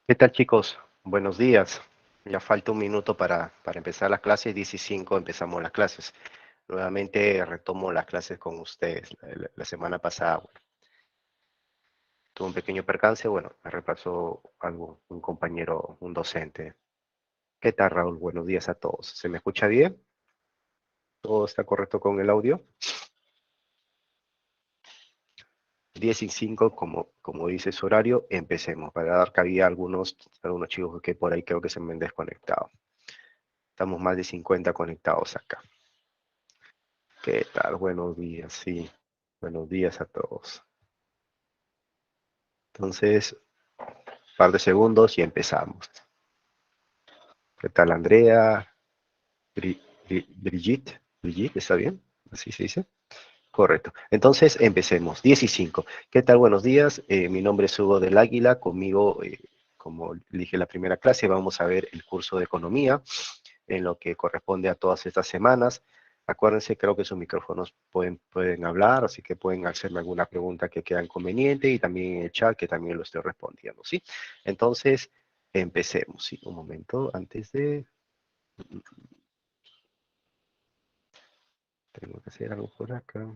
¿Qué tal, chicos? Buenos días. Ya falta un minuto para empezar las clases. 15 empezamos las clases. Nuevamente retomo las clases con ustedes. La semana pasada, bueno, tuve un pequeño percance. Bueno, me reemplazó algo, un compañero, un docente. ¿Qué tal, Raúl? Buenos días a todos. ¿Se me escucha bien? ¿Todo está correcto con el audio? 10:05, como dice su horario, empecemos. Para dar cabida a algunos chicos que por ahí creo que se me han desconectado. Estamos más de 50 conectados acá. ¿Qué tal? Buenos días, sí. Buenos días a todos. Entonces, un par de segundos y empezamos. ¿Qué tal, Andrea? Brigitte. Brigitte, ¿está bien? ¿Así se dice? Correcto. Entonces, empecemos. 15. ¿Qué tal? Buenos días. Mi nombre es Hugo del Águila. Conmigo, como dije la primera clase, vamos a ver el curso de economía en lo que corresponde a todas estas semanas. Acuérdense, creo que sus micrófonos pueden hablar, así que pueden hacerme alguna pregunta que queda inconveniente y también en el chat que también lo estoy respondiendo, ¿sí? Entonces, empecemos, ¿sí? Un momento, antes de... Tengo que hacer algo por acá.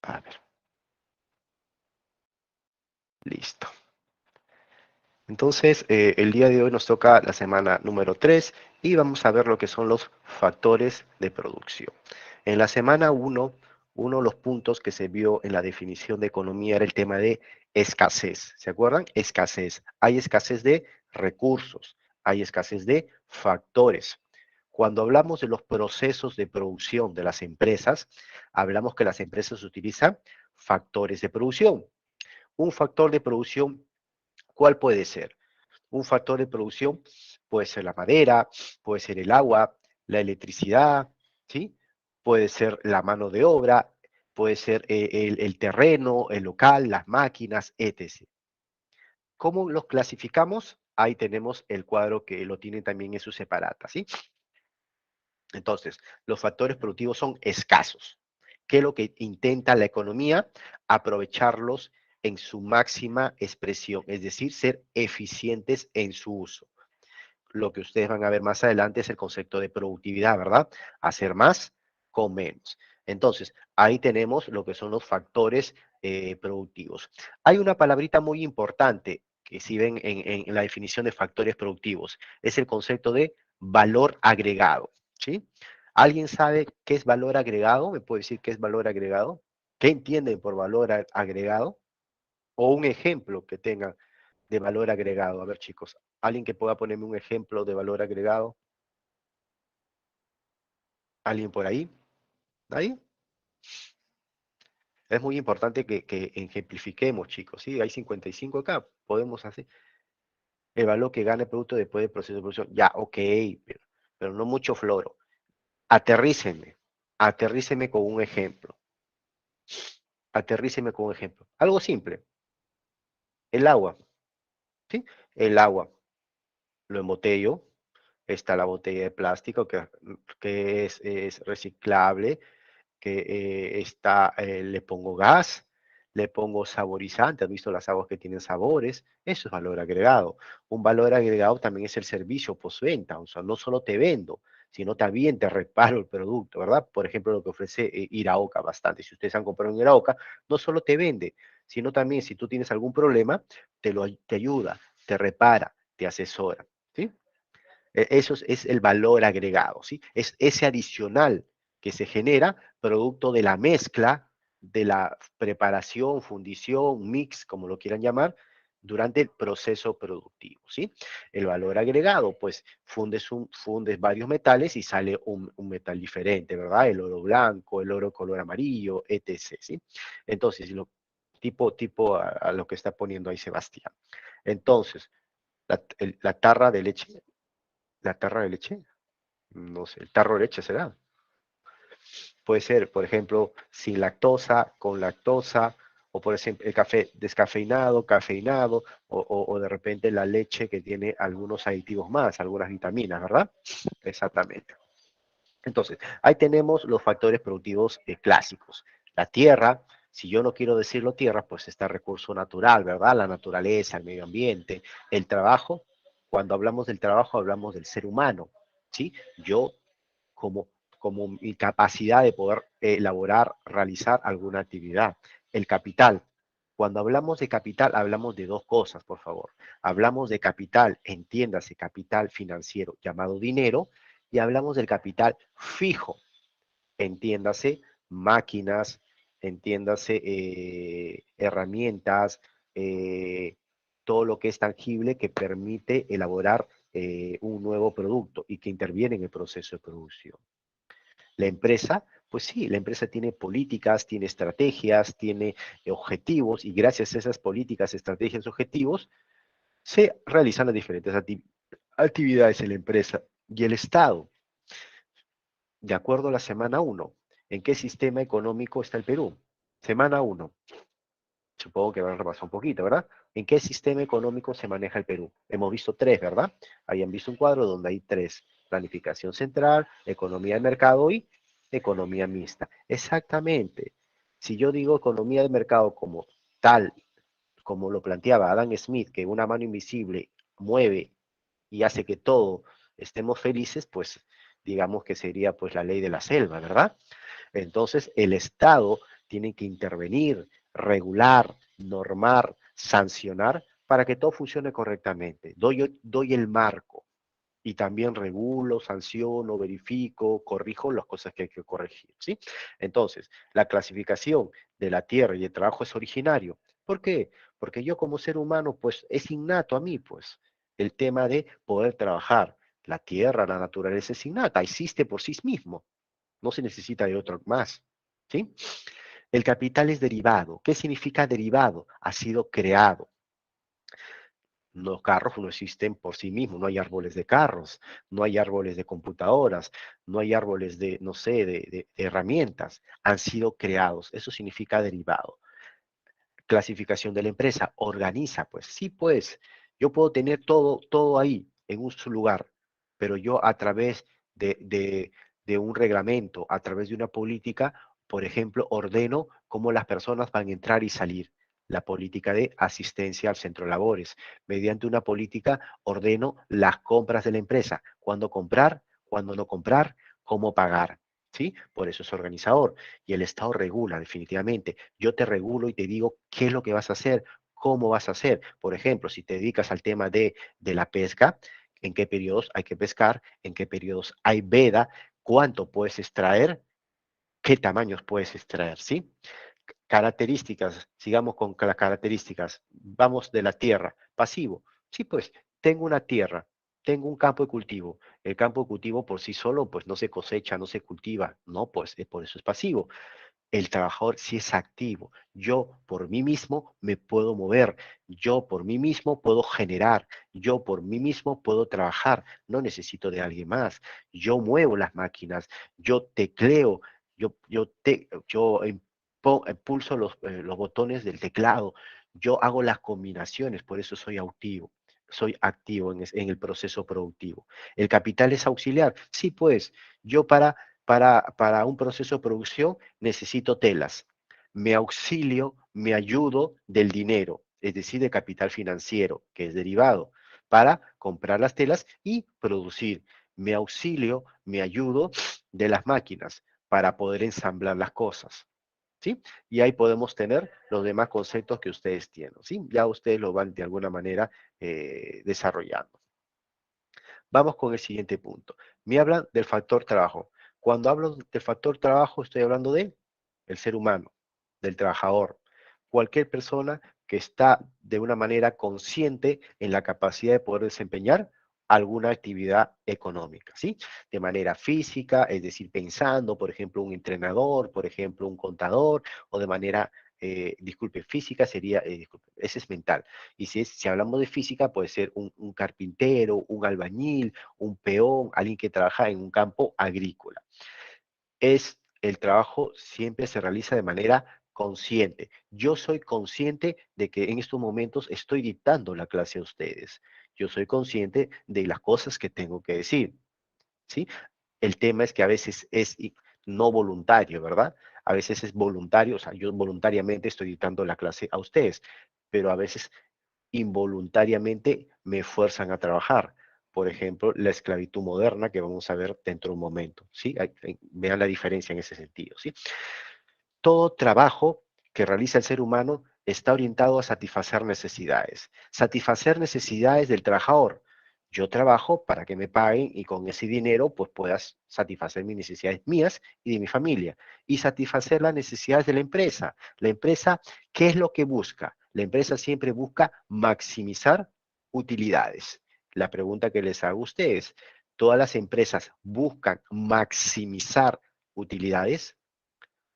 A ver, listo. Entonces, el día de hoy nos toca la semana número 3 y vamos a ver lo que son los factores de producción. En la semana uno de los puntos que se vio en la definición de economía era el tema de escasez. ¿Se acuerdan? Escasez. Hay escasez de recursos, hay escasez de factores. Cuando hablamos de los procesos de producción de las empresas, hablamos que las empresas utilizan factores de producción. Un factor de producción, ¿cuál puede ser? Un factor de producción puede ser la madera, puede ser el agua, la electricidad, ¿sí? Puede ser la mano de obra, puede ser el terreno, el local, las máquinas, etc. ¿Cómo los clasificamos? Ahí tenemos el cuadro que lo tienen también en su separata, ¿sí? Entonces, los factores productivos son escasos. ¿Qué es lo que intenta la economía? Aprovecharlos en su máxima expresión, es decir, ser eficientes en su uso. Lo que ustedes van a ver más adelante es el concepto de productividad, ¿verdad? Hacer más con menos. Entonces, ahí tenemos lo que son los factores productivos. Hay una palabrita muy importante que si ven en la definición de factores productivos, es el concepto de valor agregado, ¿sí? ¿Alguien sabe qué es valor agregado? ¿Me puede decir qué es valor agregado? ¿Qué entienden por valor agregado? O un ejemplo que tengan de valor agregado. A ver, chicos, alguien que pueda ponerme un ejemplo de valor agregado. ¿Alguien por ahí? ¿Ahí? Es muy importante que ejemplifiquemos, chicos. ¿Sí? Hay 55 acá. Podemos hacer el valor que gana el producto después del proceso de producción. Ya, ok, pero no mucho floro. Aterríceme. Aterríceme con un ejemplo. Aterríceme con un ejemplo. Algo simple. El agua. ¿Sí? El agua. Lo embotello. Está la botella de plástico que es reciclable, que le pongo gas, le pongo saborizante, has visto las aguas que tienen sabores, eso es valor agregado. Un valor agregado también es el servicio postventa, o sea, no solo te vendo, sino también te reparo el producto, ¿verdad? Por ejemplo, lo que ofrece Iraoka bastante. Si ustedes han comprado en Iraoka, no solo te vende, sino también si tú tienes algún problema, te ayuda, te repara, te asesora, ¿sí? Eso es el valor agregado, ¿sí? Es ese adicional que se genera producto de la mezcla, de la preparación, fundición, mix, como lo quieran llamar, durante el proceso productivo, ¿sí? El valor agregado, pues fundes varios metales y sale un metal diferente, ¿verdad? El oro blanco, el oro color amarillo, etc., ¿sí? Entonces, tipo a lo que está poniendo ahí Sebastián. Entonces, la tarra de leche, ¿la tarra de leche? No sé, el tarro de leche será. Puede ser, por ejemplo, sin lactosa, con lactosa, o por ejemplo el café descafeinado, cafeinado, o de repente la leche que tiene algunos aditivos más, algunas vitaminas, ¿verdad? Exactamente. Entonces, ahí tenemos los factores productivos clásicos. La tierra, si yo no quiero decirlo tierra, pues está el recurso natural, ¿verdad? La naturaleza, el medio ambiente, el trabajo. Cuando hablamos del trabajo, hablamos del ser humano, ¿sí? Yo, como, como mi capacidad de poder elaborar, realizar alguna actividad. El capital. Cuando hablamos de capital, hablamos de dos cosas, por favor. Hablamos de capital, entiéndase, capital financiero llamado dinero, y hablamos del capital fijo, entiéndase máquinas, entiéndase herramientas, eh, todo lo que es tangible que permite elaborar un nuevo producto y que interviene en el proceso de producción. La empresa, pues sí, la empresa tiene políticas, tiene estrategias, tiene objetivos y gracias a esas políticas, estrategias, objetivos, se realizan las diferentes actividades en la empresa y el Estado de acuerdo a la semana uno. ¿En qué sistema económico está el Perú? Semana uno. Supongo que van a repasar un poquito, ¿verdad? ¿En qué sistema económico se maneja el Perú? Hemos visto tres, ¿verdad? Hayan visto un cuadro donde hay tres. Planificación central, economía de mercado y economía mixta. Exactamente. Si yo digo economía de mercado como tal, como lo planteaba Adam Smith, que una mano invisible mueve y hace que todo estemos felices, pues digamos que sería pues la ley de la selva, ¿verdad? Entonces el Estado tiene que intervenir, regular, normar, sancionar para que todo funcione correctamente. Doy el marco y también regulo, sanciono, verifico, corrijo las cosas que hay que corregir, ¿sí? Entonces, la clasificación de la tierra y el trabajo es originario. ¿Por qué? Porque yo como ser humano, pues es innato a mí, pues, el tema de poder trabajar. La tierra, la naturaleza es innata, existe por sí mismo, no se necesita de otro más, ¿sí? El capital es derivado. ¿Qué significa derivado? Ha sido creado. Los carros no existen por sí mismos, no hay árboles de carros, no hay árboles de computadoras, no hay árboles de, no sé, de herramientas, han sido creados, eso significa derivado. Clasificación de la empresa, organiza, pues sí, pues yo puedo tener todo ahí en un solo lugar, pero yo a través de un reglamento, a través de una política, por ejemplo, ordeno cómo las personas van a entrar y salir. La política de asistencia al centro de labores. Mediante una política ordeno las compras de la empresa, cuándo comprar, cuándo no comprar, cómo pagar. ¿Sí? Por eso es organizador. Y el Estado regula definitivamente. Yo te regulo y te digo qué es lo que vas a hacer, cómo vas a hacer. Por ejemplo, si te dedicas al tema de la pesca, en qué periodos hay que pescar, en qué periodos hay veda, cuánto puedes extraer, qué tamaños puedes extraer, ¿sí? Características, sigamos con las características. Vamos de la tierra, pasivo. Sí, pues tengo una tierra, tengo un campo de cultivo. El campo de cultivo por sí solo, pues no se cosecha, no se cultiva. No, pues por eso es pasivo. El trabajador sí es activo. Yo por mí mismo me puedo mover. Yo por mí mismo puedo generar. Yo por mí mismo puedo trabajar. No necesito de alguien más. Yo muevo las máquinas. Yo tecleo. Yo pulso los botones del teclado. Yo hago las combinaciones. Por eso soy activo. Soy activo en el proceso productivo. ¿El capital es auxiliar? Sí, pues yo para un proceso de producción necesito telas. Me auxilio, me ayudo del dinero, es decir, de capital financiero, que es derivado, para comprar las telas y producir. Me auxilio, me ayudo de las máquinas para poder ensamblar las cosas. ¿Sí? Y ahí podemos tener los demás conceptos que ustedes tienen, ¿sí? Ya ustedes lo van de alguna manera desarrollando. Vamos con el siguiente punto. Me hablan del factor trabajo. Cuando hablo del factor trabajo, estoy hablando de el ser humano, del trabajador, cualquier persona que está de una manera consciente en la capacidad de poder desempeñar alguna actividad económica, ¿sí? De manera física, es decir, pensando, por ejemplo, un entrenador, por ejemplo, un contador, o de manera, disculpe, física sería, disculpe, ese es mental. Y si hablamos de física, puede ser un carpintero, un albañil, un peón, alguien que trabaja en un campo agrícola. El trabajo siempre se realiza de manera consciente. Yo soy consciente de que en estos momentos estoy dictando la clase a ustedes. Yo soy consciente de las cosas que tengo que decir, ¿sí? El tema es que a veces es no voluntario, ¿verdad? A veces es voluntario, o sea, yo voluntariamente estoy dictando la clase a ustedes, pero a veces involuntariamente me fuerzan a trabajar. Por ejemplo, la esclavitud moderna que vamos a ver dentro de un momento, ¿sí? Vean la diferencia en ese sentido, ¿sí? Todo trabajo que realiza el ser humano está orientado a satisfacer necesidades. Satisfacer necesidades del trabajador. Yo trabajo para que me paguen y con ese dinero pues puedas satisfacer mis necesidades mías y de mi familia. Y satisfacer las necesidades de la empresa. La empresa, ¿qué es lo que busca? La empresa siempre busca maximizar utilidades. La pregunta que les hago a ustedes, ¿todas las empresas buscan maximizar utilidades?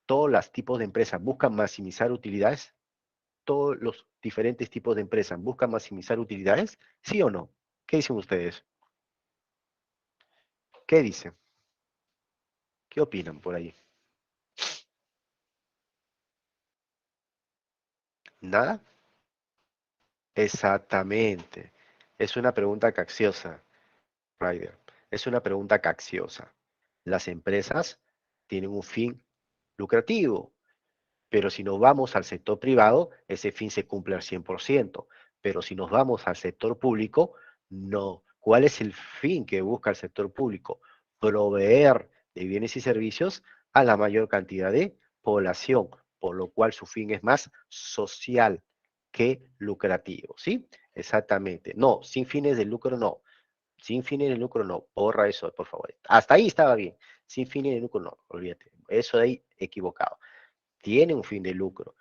Todos los tipos de empresas buscan maximizar utilidades, todos los diferentes tipos de empresas buscan maximizar utilidades, ¿sí o no? ¿Qué dicen ustedes? ¿Qué dicen? ¿Qué opinan por ahí? ¿Nada? Exactamente. Es una pregunta capciosa, Ryder. Es una pregunta capciosa. Las empresas tienen un fin lucrativo. Pero si nos vamos al sector privado, ese fin se cumple al 100%. Pero si nos vamos al sector público, no. ¿Cuál es el fin que busca el sector público? Proveer de bienes y servicios a la mayor cantidad de población, por lo cual su fin es más social que lucrativo, ¿sí? Exactamente. No, sin fines de lucro no. Sin fines de lucro no. Borra eso, por favor. Hasta ahí estaba bien. Sin fines de lucro no. Olvídate. Eso de ahí equivocado. Tiene un fin de lucro,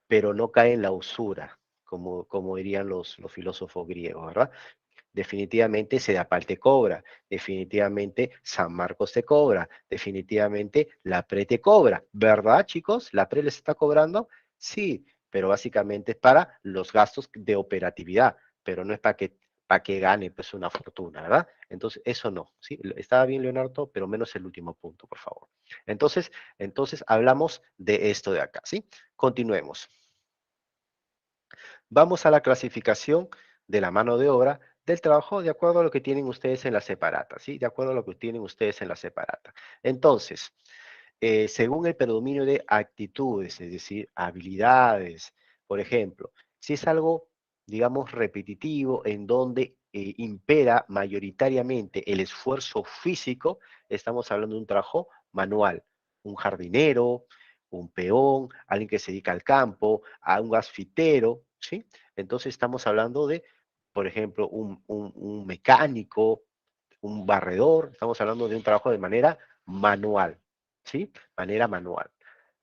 pero no cae en la usura, como dirían los filósofos griegos, ¿verdad? Definitivamente Sedapal te cobra, definitivamente San Marcos te cobra, definitivamente la PRE te cobra, ¿verdad, chicos? ¿La PRE les está cobrando? Sí, pero básicamente es para los gastos de operatividad, pero no es para que gane pues una fortuna, ¿verdad? Entonces, eso no, ¿sí? Estaba bien, Leonardo, pero menos el último punto, por favor. Entonces hablamos de esto de acá, ¿sí? Continuemos. Vamos a la clasificación de la mano de obra del trabajo de acuerdo a lo que tienen ustedes en la separata, ¿sí? De acuerdo a lo que tienen ustedes en la separata. Entonces, según el predominio de actitudes, es decir, habilidades, por ejemplo, si es algo, digamos, repetitivo, en donde impera mayoritariamente el esfuerzo físico, estamos hablando de un trabajo manual, un jardinero, un peón, alguien que se dedica al campo, a un gasfitero, ¿sí? Entonces estamos hablando de, por ejemplo, un mecánico, un barredor, estamos hablando de un trabajo de manera manual, ¿sí? Manera manual.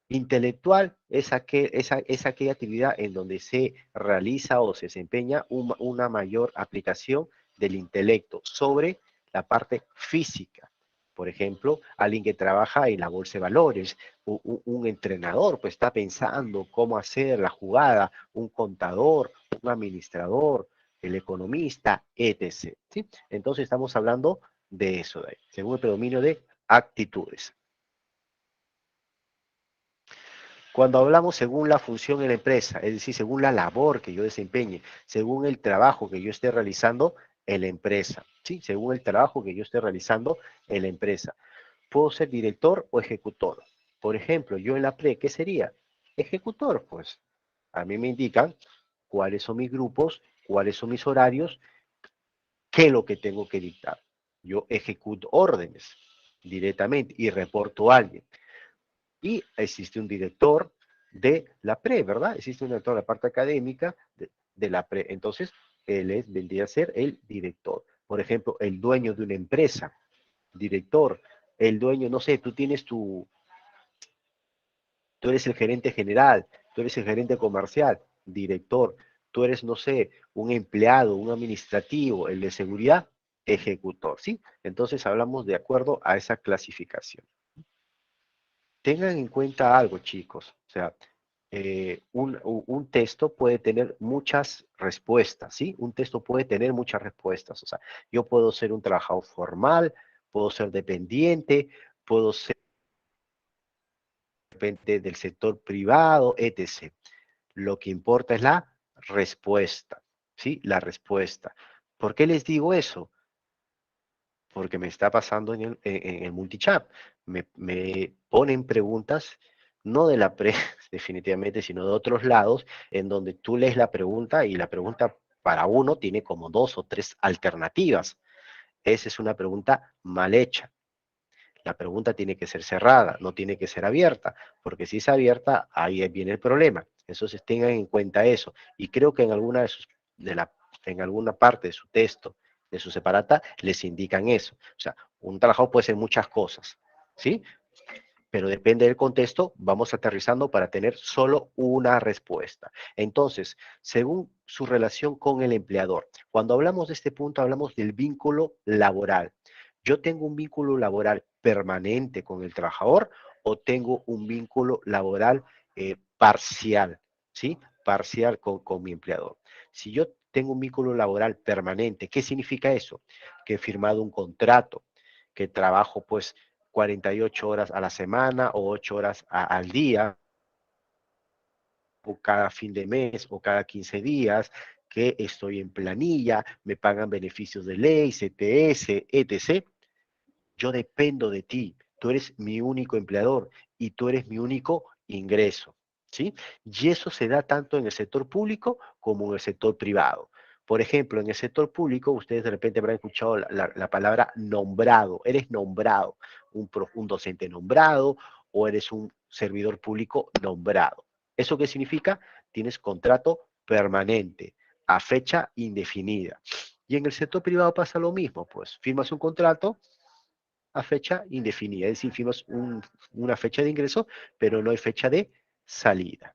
Intelectual es aquella actividad en donde se realiza o se desempeña una mayor aplicación del intelecto sobre la parte física. Por ejemplo, alguien que trabaja en la bolsa de valores, un entrenador, pues está pensando cómo hacer la jugada, un contador, un administrador, el economista, etc. ¿Sí? Entonces estamos hablando de eso, de ahí, según el predominio de actitudes. Cuando hablamos según la función en la empresa, es decir, según la labor que yo desempeñe, según el trabajo que yo esté realizando en la empresa, ¿sí? Según el trabajo que yo esté realizando en la empresa. Puedo ser director o ejecutor. Por ejemplo, yo en la PRE, ¿qué sería? Ejecutor, pues. A mí me indican cuáles son mis grupos, cuáles son mis horarios, qué es lo que tengo que dictar. Yo ejecuto órdenes directamente y reporto a alguien. Y existe un director de la PRE, ¿verdad? Existe un director de la parte académica de la PRE. Entonces, vendría a ser el director. Por ejemplo, el dueño de una empresa, director, el dueño, no sé, tú eres el gerente general, tú eres el gerente comercial, director, tú eres, no sé, un empleado, un administrativo, el de seguridad, ejecutor, ¿sí? Entonces hablamos de acuerdo a esa clasificación. Tengan en cuenta algo, chicos, o sea, un texto puede tener muchas respuestas, ¿sí? Un texto puede tener muchas respuestas, o sea, yo puedo ser un trabajador formal, puedo ser dependiente, puedo ser del sector privado, etc. Lo que importa es la respuesta, ¿sí? La respuesta. ¿Por qué les digo eso? porque me está pasando en el multichat. Me ponen preguntas, no de la pre, definitivamente, sino de otros lados, en donde tú lees la pregunta y la pregunta para uno tiene como 2 o 3 alternativas. Esa es una pregunta mal hecha. La pregunta tiene que ser cerrada, no tiene que ser abierta, porque si es abierta, ahí viene el problema. Entonces tengan en cuenta eso. Y creo que en alguna en alguna parte de su texto, de su separata, les indican eso. O sea, un trabajador puede ser muchas cosas, ¿sí? Pero depende del contexto, vamos aterrizando para tener solo una respuesta. Entonces, según su relación con el empleador, cuando hablamos de este punto, hablamos del vínculo laboral. ¿Yo tengo un vínculo laboral permanente con el trabajador o tengo un vínculo laboral parcial? ¿Sí? Parcial con mi empleador. Si yo tengo un vínculo laboral permanente, ¿qué significa eso? Que he firmado un contrato, que trabajo pues 48 horas a la semana o 8 horas al día, o cada fin de mes o cada 15 días, que estoy en planilla, me pagan beneficios de ley, CTS, etc. Yo dependo de ti, tú eres mi único empleador y tú eres mi único ingreso, ¿sí? Y eso se da tanto en el sector público como en el sector privado. Por ejemplo, en el sector público, ustedes de repente habrán escuchado la palabra nombrado. Eres nombrado, un docente nombrado o eres un servidor público nombrado. ¿Eso qué significa? Tienes contrato permanente, a fecha indefinida. Y en el sector privado pasa lo mismo, pues firmas un contrato a fecha indefinida, es decir, firmas una fecha de ingreso, pero no hay fecha de salida.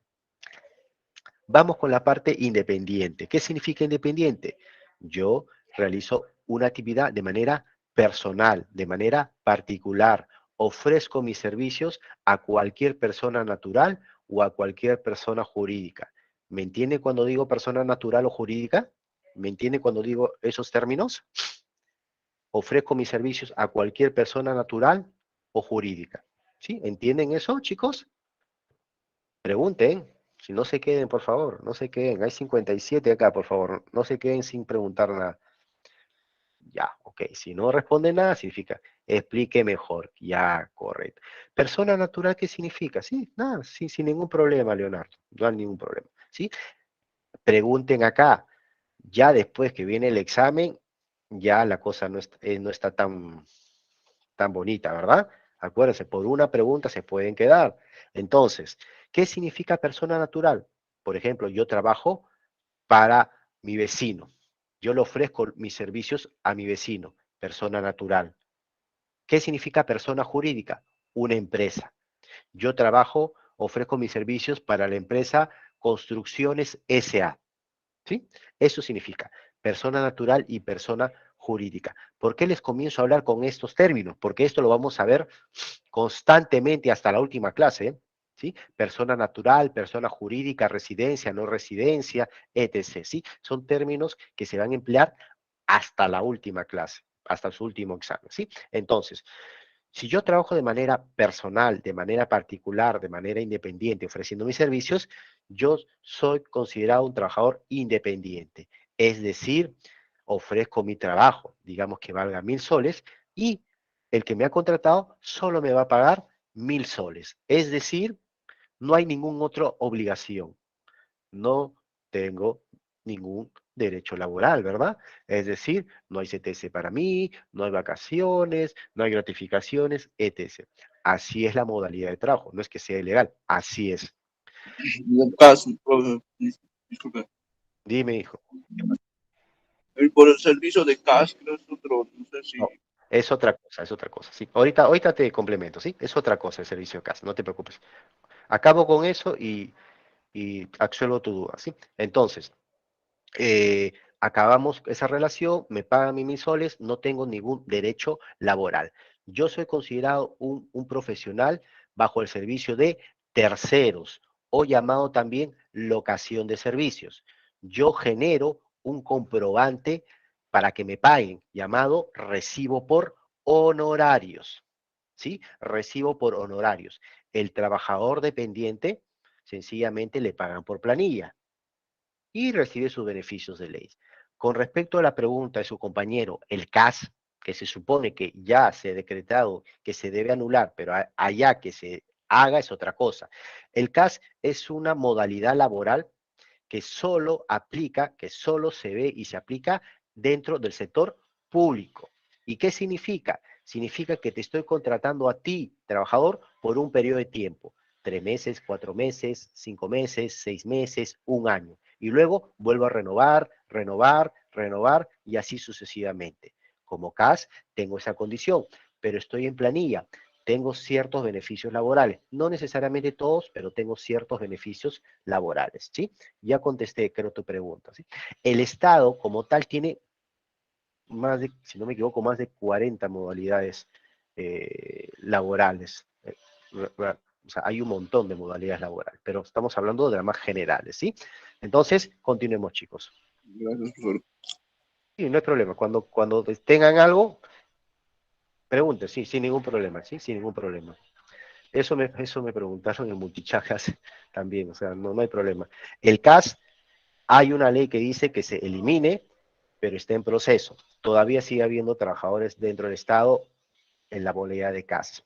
Vamos con la parte independiente. ¿Qué significa independiente? Yo realizo una actividad de manera personal, de manera particular. Ofrezco mis servicios a cualquier persona natural o a cualquier persona jurídica. ¿Me entiende cuando digo persona natural o jurídica? ¿Me entiende cuando digo esos términos? Ofrezco mis servicios a cualquier persona natural o jurídica. ¿Sí? ¿Entienden eso, chicos? Pregunten. Si no se queden, por favor, no se queden. Hay 57 acá, por favor. No se queden sin preguntar nada. Ya, ok. Si no responde nada, significa explique mejor. Ya, correcto. Persona natural, ¿qué significa? Sí, nada, sí, sin ningún problema, Leonardo. No hay ningún problema. ¿Sí? Pregunten acá. Ya después que viene el examen, ya la cosa no está tan bonita, ¿verdad? Acuérdense, por una pregunta se pueden quedar. Entonces, ¿qué significa persona natural? Por ejemplo, yo trabajo para mi vecino. Yo le ofrezco mis servicios a mi vecino, persona natural. ¿Qué significa persona jurídica? Una empresa. Yo trabajo, ofrezco mis servicios para la empresa Construcciones SA. ¿Sí? Eso significa persona natural y persona jurídica. ¿Por qué les comienzo a hablar con estos términos? Porque esto lo vamos a ver constantemente hasta la última clase, ¿eh? ¿Sí? Persona natural, persona jurídica, residencia, no residencia, etc. ¿Sí? Son términos que se van a emplear hasta la última clase, hasta su último examen, ¿sí? Entonces, si yo trabajo de manera personal, de manera particular, de manera independiente, ofreciendo mis servicios, yo soy considerado un trabajador independiente. Es decir, ofrezco mi trabajo, digamos que valga 1.000 soles, y el que me ha contratado solo me va a pagar 1.000 soles. Es decir, no hay ninguna otra obligación. No tengo ningún derecho laboral, ¿verdad? Es decir, no hay CTS para mí, no hay vacaciones, no hay gratificaciones, etc. Así es la modalidad de trabajo, no es que sea ilegal, así es. En el caso, disculpe, Dime, hijo. por el servicio de CAS, creo es otro, no sé si... No, es otra cosa, es otra cosa. Sí, ahorita te complemento, ¿sí? Es otra cosa el servicio de casa, no te preocupes. Acabo con eso y absuelvo tu duda, ¿sí? Entonces, acabamos esa relación, me pagan 1.000 soles, no tengo ningún derecho laboral. Yo soy considerado un profesional bajo el servicio de terceros o llamado también locación de servicios. Yo genero un comprobante para que me paguen, llamado recibo por honorarios. ¿Sí? Recibo por honorarios. El trabajador dependiente sencillamente le pagan por planilla y recibe sus beneficios de ley. Con respecto a la pregunta de su compañero, el CAS, que se supone que ya se ha decretado que se debe anular, pero allá que se haga es otra cosa. El CAS es una modalidad laboral que solo aplica, que solo se ve y se aplica dentro del sector público. ¿Y qué significa? Significa que te estoy contratando a ti, trabajador, por un periodo de tiempo. 3 meses, 4 meses, 5 meses, 6 meses, un año. Y luego vuelvo a renovar, renovar, renovar y así sucesivamente. Como CAS tengo esa condición, pero estoy en planilla, tengo ciertos beneficios laborales, no necesariamente todos, pero tengo ciertos beneficios laborales, ¿sí? Ya contesté, creo, tu pregunta, ¿sí? El Estado, como tal, tiene más de, si no me equivoco, más de 40 modalidades laborales. O sea, hay un montón de modalidades laborales, pero estamos hablando de las más generales, ¿sí? Entonces, continuemos, chicos. Gracias, profesor. Sí, no hay problema. Cuando tengan algo, pregunten, sí, sin ningún problema, ¿sí? Sin ningún problema. Eso me preguntaron en multichajas también, o sea, no hay problema. El CAS, hay una ley que dice que se elimine, pero está en proceso. Todavía sigue habiendo trabajadores dentro del Estado en la modalidad de CAS,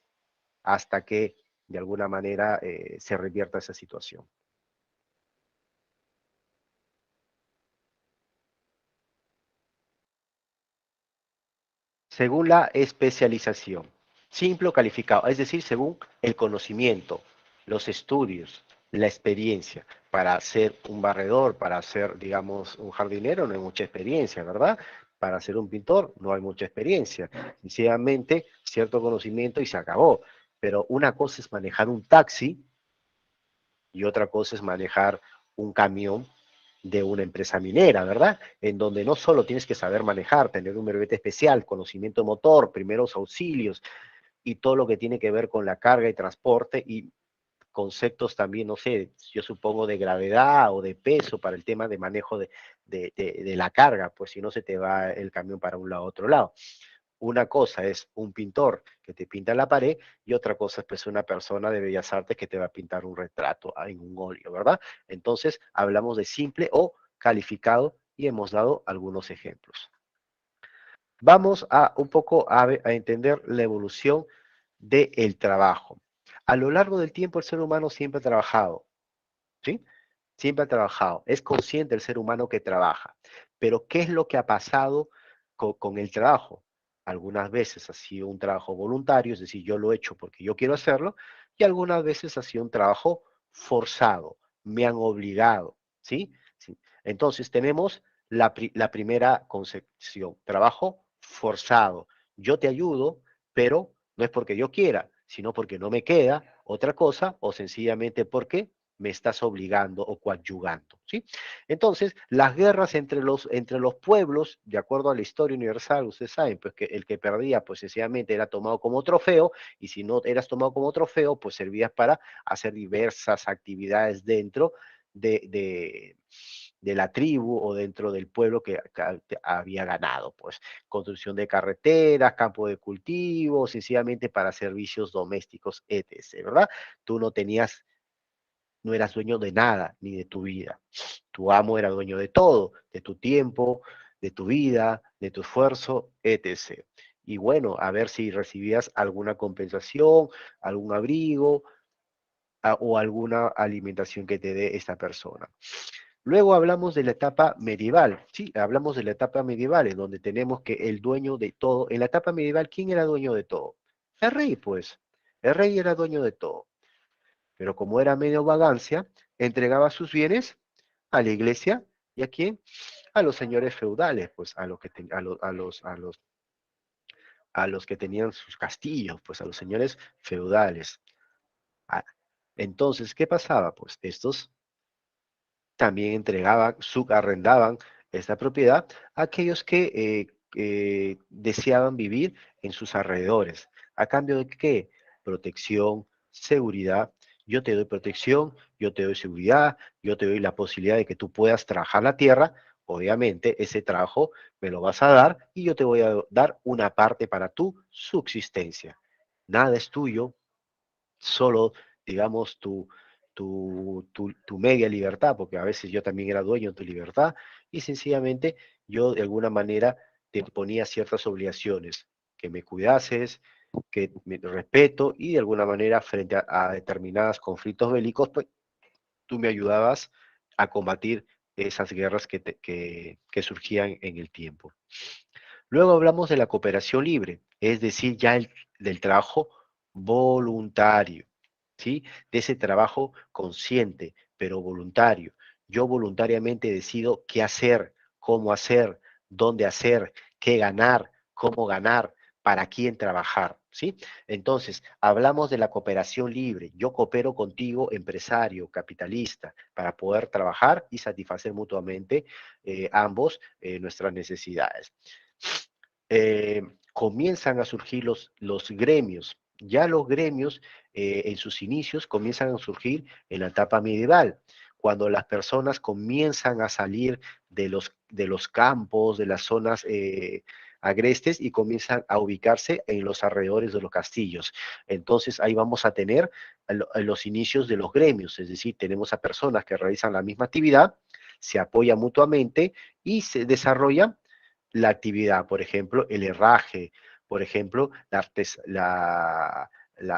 hasta que de alguna manera se revierta esa situación. Según la especialización, simple o calificado, es decir, según el conocimiento, los estudios, la experiencia. Para ser un barredor, para ser, digamos, un jardinero, no hay mucha experiencia, ¿verdad? Para ser un pintor, no hay mucha experiencia. Sencillamente, cierto conocimiento y se acabó. Pero una cosa es manejar un taxi y otra cosa es manejar un camión de una empresa minera, ¿verdad? En donde no solo tienes que saber manejar, tener un brevete especial, conocimiento motor, primeros auxilios y todo lo que tiene que ver con la carga y transporte y conceptos también, no sé, yo supongo de gravedad o de peso para el tema de manejo de la carga, pues si no se te va el camión para un lado a otro lado. Una cosa es un pintor que te pinta la pared y otra cosa es pues una persona de bellas artes que te va a pintar un retrato en un óleo, ¿verdad? Entonces hablamos de simple o calificado y hemos dado algunos ejemplos. Vamos a un poco a entender la evolución del trabajo. A lo largo del tiempo el ser humano siempre ha trabajado, ¿sí? Siempre ha trabajado. Es consciente el ser humano que trabaja. Pero ¿qué es lo que ha pasado con el trabajo? Algunas veces ha sido un trabajo voluntario, es decir, yo lo he hecho porque yo quiero hacerlo, y algunas veces ha sido un trabajo forzado, me han obligado, ¿sí? ¿Sí? Entonces tenemos la primera concepción, trabajo forzado. Yo te ayudo, pero no es porque yo quiera, sino porque no me queda otra cosa o sencillamente porque me estás obligando o coadyugando, ¿sí? Entonces, las guerras entre los pueblos, de acuerdo a la historia universal, ustedes saben, pues que el que perdía, pues sencillamente era tomado como trofeo, y si no eras tomado como trofeo, pues servías para hacer diversas actividades dentro de la tribu o dentro del pueblo que había ganado, pues construcción de carreteras, campo de cultivo, sencillamente para servicios domésticos, etc., ¿verdad? Tú no eras dueño de nada, ni de tu vida. Tu amo era dueño de todo, de tu tiempo, de tu vida, de tu esfuerzo, etc. Y bueno, a ver si recibías alguna compensación, algún abrigo o alguna alimentación que te dé esta persona. Luego hablamos de la etapa medieval, sí, hablamos de la etapa medieval, en donde tenemos que el dueño de todo, en la etapa medieval, ¿quién era dueño de todo? El rey, pues, el rey era dueño de todo, pero como era medio vagancia, entregaba sus bienes a la iglesia y a quién, a los señores feudales, pues a los que, a los que tenían sus castillos, pues a los señores feudales. Ah, entonces, ¿qué pasaba? Pues estos también entregaban, subarrendaban esta propiedad a aquellos que deseaban vivir en sus alrededores. ¿A cambio de qué? Protección, seguridad. Yo te doy protección, yo te doy seguridad, yo te doy la posibilidad de que tú puedas trabajar la tierra. Obviamente, ese trabajo me lo vas a dar y yo te voy a dar una parte para tu subsistencia. Nada es tuyo, solo, digamos, tu media libertad, porque a veces yo también era dueño de tu libertad, y sencillamente yo de alguna manera te ponía ciertas obligaciones, que me cuidases, que me respeto y de alguna manera frente a determinados conflictos bélicos, pues tú me ayudabas a combatir esas guerras que surgían en el tiempo. Luego hablamos de la cooperación libre, es decir, ya del trabajo voluntario, ¿sí? De ese trabajo consciente, pero voluntario. Yo voluntariamente decido qué hacer, dónde hacer, qué ganar, cómo ganar, para quién trabajar, ¿sí? Entonces, hablamos de la cooperación libre. Yo coopero contigo, empresario, capitalista, para poder trabajar y satisfacer mutuamente ambos nuestras necesidades. Comienzan a surgir los gremios. Ya los gremios en sus inicios comienzan a surgir en la etapa medieval, cuando las personas comienzan a salir de los campos, de las zonas agrestes y comienzan a ubicarse en los alrededores de los castillos. Entonces ahí vamos a tener los inicios de los gremios, es decir, tenemos a personas que realizan la misma actividad, se apoyan mutuamente y se desarrollan la actividad, por ejemplo, el herraje, por ejemplo, la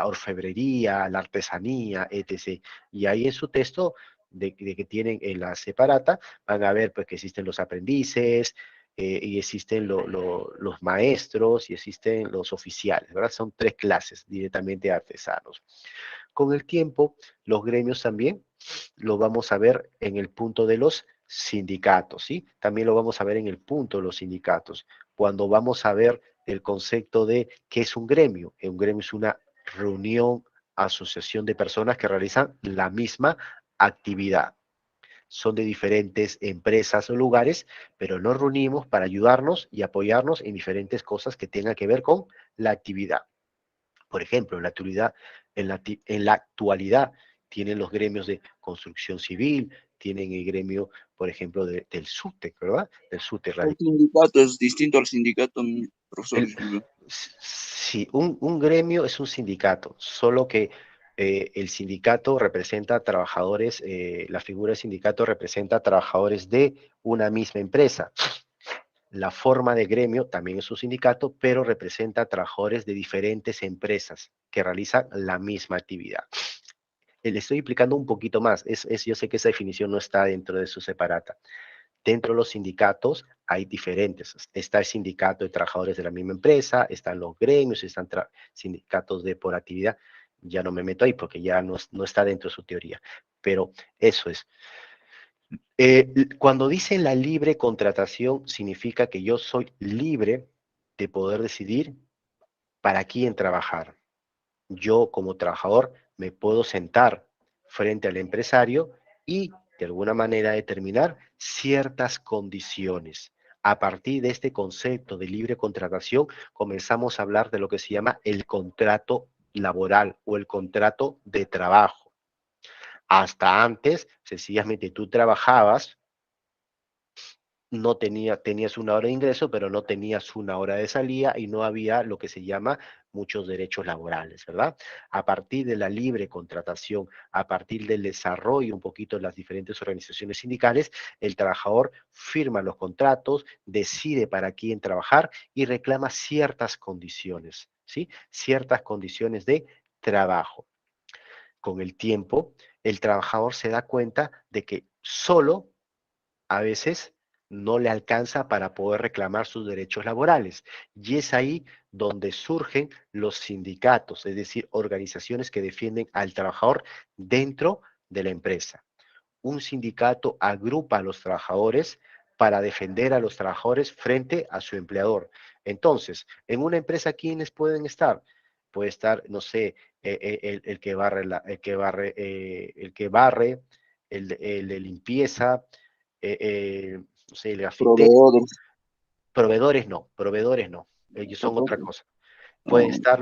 orfebrería, la artesanía, etc. Y ahí en su texto de que tienen en la separata, van a ver pues, que existen los aprendices, y existen los maestros y existen los oficiales, ¿verdad? Son tres clases directamente artesanos. Con el tiempo, los gremios también lo vamos a ver en el punto de los sindicatos, ¿sí? También lo vamos a ver en el punto de los sindicatos, cuando vamos a ver el concepto de qué es un gremio. Un gremio es una reunión, asociación de personas que realizan la misma actividad. Son de diferentes empresas o lugares, pero nos reunimos para ayudarnos y apoyarnos en diferentes cosas que tengan que ver con la actividad. Por ejemplo, en la actualidad tienen los gremios de construcción civil, tienen el gremio, por ejemplo, del SUTEC, ¿verdad? Del SUTEC Un radical. sindicato es distinto al sindicato, profesor, El, disculpe. sí, un gremio es un sindicato, solo que el sindicato representa a trabajadores, la figura del sindicato representa a trabajadores de una misma empresa. La forma de gremio también es un sindicato, pero representa a trabajadores de diferentes empresas que realizan la misma actividad. Le estoy explicando un poquito más. Yo sé que esa definición no está dentro de su separata. Dentro de los sindicatos hay diferentes. Está el sindicato de trabajadores de la misma empresa, están los gremios, están sindicatos de por actividad. Ya no me meto ahí porque ya no está dentro de su teoría. Pero eso es. Cuando dicen la libre contratación, significa que yo soy libre de poder decidir para quién trabajar. Yo como trabajador me puedo sentar frente al empresario y de alguna manera determinar ciertas condiciones. A partir de este concepto de libre contratación, comenzamos a hablar de lo que se llama el contrato laboral o el contrato de trabajo. Hasta antes, sencillamente tú trabajabas, tenías una hora de ingreso, pero no tenías una hora de salida y no había lo que se llama muchos derechos laborales, ¿verdad? A partir de la libre contratación, a partir del desarrollo un poquito de las diferentes organizaciones sindicales, el trabajador firma los contratos, decide para quién trabajar y reclama ciertas condiciones, ¿sí? Ciertas condiciones de trabajo. Con el tiempo, el trabajador se da cuenta de que solo a veces no le alcanza para poder reclamar sus derechos laborales. Y es ahí donde surgen los sindicatos, es decir, organizaciones que defienden al trabajador dentro de la empresa. Un sindicato agrupa a los trabajadores para defender a los trabajadores frente a su empleador. Entonces, en una empresa, ¿quiénes pueden estar? Puede estar, no sé, el que barre, el de limpieza, no sé, el grafitero. Proveedores. Proveedores no, ellos son otra Tampoco. cosa. Pueden No. estar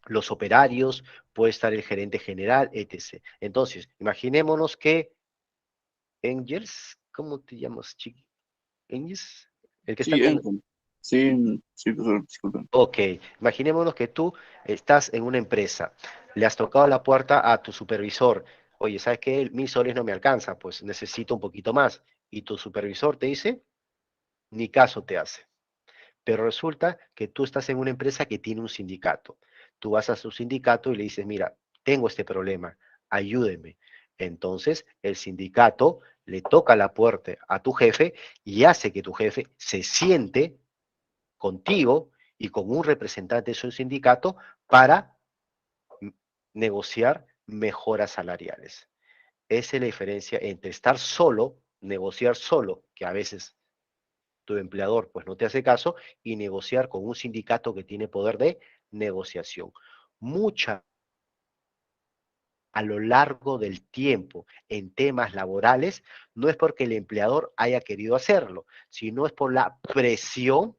los operarios, puede estar el gerente general, etc. Entonces, imaginémonos que Engels, ¿cómo te llamas, chiqui? Engels, el que está Sí, con... sí, sí, profesor, disculpe. Ok, imaginémonos que tú estás en una empresa, le has tocado la puerta a tu supervisor, oye, ¿sabes qué? 1.000 soles no me alcanza, pues necesito un poquito más. Y tu supervisor te dice, ni caso te hace. Pero resulta que tú estás en una empresa que tiene un sindicato. Tú vas a su sindicato y le dices, mira, tengo este problema, ayúdeme. Entonces el sindicato le toca la puerta a tu jefe y hace que tu jefe se siente contigo y con un representante de su sindicato para negociar mejoras salariales. Esa es la diferencia entre estar solo, negociar solo, que a veces tu empleador pues no te hace caso, y negociar con un sindicato que tiene poder de negociación. Mucha a lo largo del tiempo en temas laborales, no es porque el empleador haya querido hacerlo, sino es por la presión